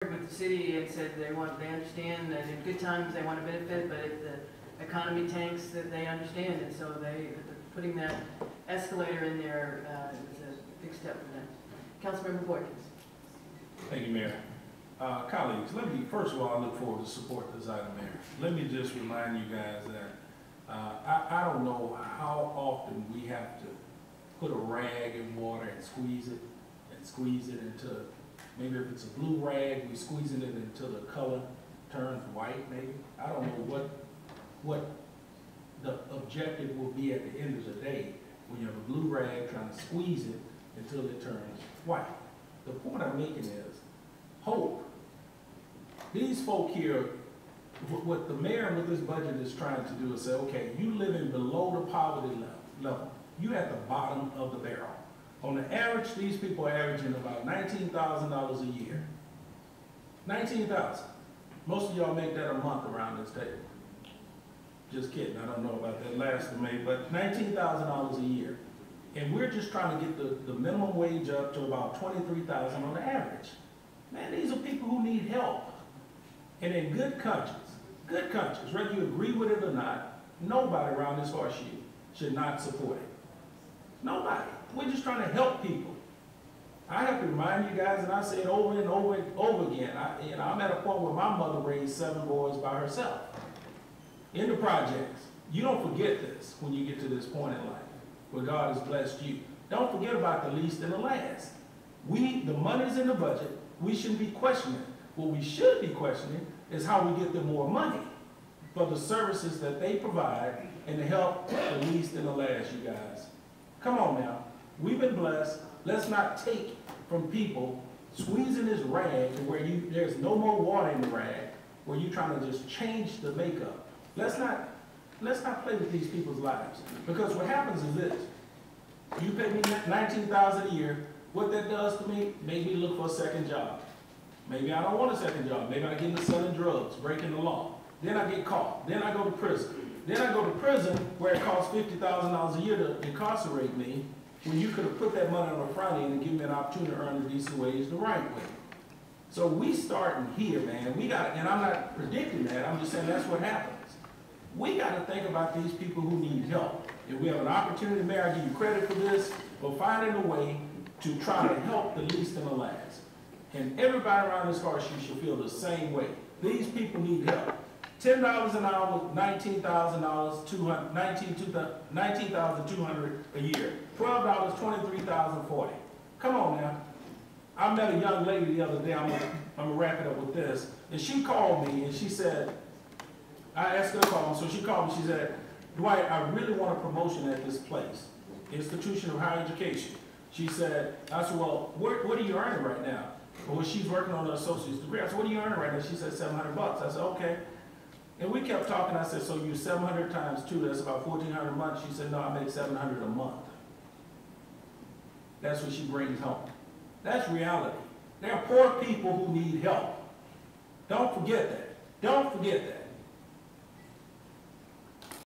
with the city and said they understand that in good times they want to benefit, but if the economy tanks, that they understand, and so putting that escalator in there is a big step for them. Councilmember Boykins. Thank you, Mayor. Colleagues, first of all, I look forward to support this item, Mayor. Let me just remind you guys that I don't know how often we have to put a rag in water and squeeze it until, maybe if it's a blue rag, we squeezing it until the color turns white, maybe. I don't know what the objective will be at the end of the day when you have a blue rag trying to squeeze it until it turns white. The point I'm making is hope. These folk here, what the mayor with this budget is trying to do is say, okay, you living below the poverty level. You at the bottom of the barrel. On the average, these people are averaging about $19,000 a year. $19,000. Most of y'all make that a month around this table. Just kidding, I don't know about that last of May, but $19,000 a year. And we're just trying to get the minimum wage up to about $23,000 on the average. Man, these are people who need help. And in good conscience, whether you agree with it or not, nobody around this horseshoe should not support it. Nobody. We're just trying to help people. I have to remind you guys, and I say it over and over and over again, I'm at a point where my mother raised 7 boys by herself in the projects. You don't forget this when you get to this point in life where God has blessed you. Don't forget about the least and the last. The money's in the budget. We shouldn't be questioning. What we should be questioning is how we get them more money for the services that they provide and to help the least and the last, you guys. Come on now. We've been blessed. Let's not take from people squeezing this rag to where there's no more water in the rag, where you're trying to just change the makeup. Let's not play with these people's lives. Because what happens is this. You pay me $19,000 a year. What that does to me, make me look for a second job. Maybe I don't want a second job. Maybe I get into selling drugs, breaking the law. Then I get caught. Then I go to prison. Then I go to prison where it costs $50,000 a year to incarcerate me, when you could have put that money on the front end and given me an opportunity to earn a decent wage the right way. So we starting here, man. We got, and I'm not predicting that. I'm just saying that's what happens. We got to think about these people who need help. If we have an opportunity, Mayor, I give you credit for this, but finding a way to try to help the least and the last. And everybody around this horseshoe should feel the same way. These people need help. $10 an hour, $19,000, $19,200 a year. $12, $23,040. Come on now. I met a young lady the other day. I'm gonna wrap it up with this. And she called me and she said, I asked her to call me, so she called me. She said, Dwight, I really want a promotion at this place, Institution of Higher Education. She said, I said, well, what are you earning right now? Well, she's working on her associate's degree. I said, what are you earning right now? She said, $700. I said, okay. And we kept talking. I said, so you 700 times 2, that's about $1,400 a month. She said, no, I make $700 a month. That's what she brings home. That's reality. There are poor people who need help. Don't forget that. Don't forget that.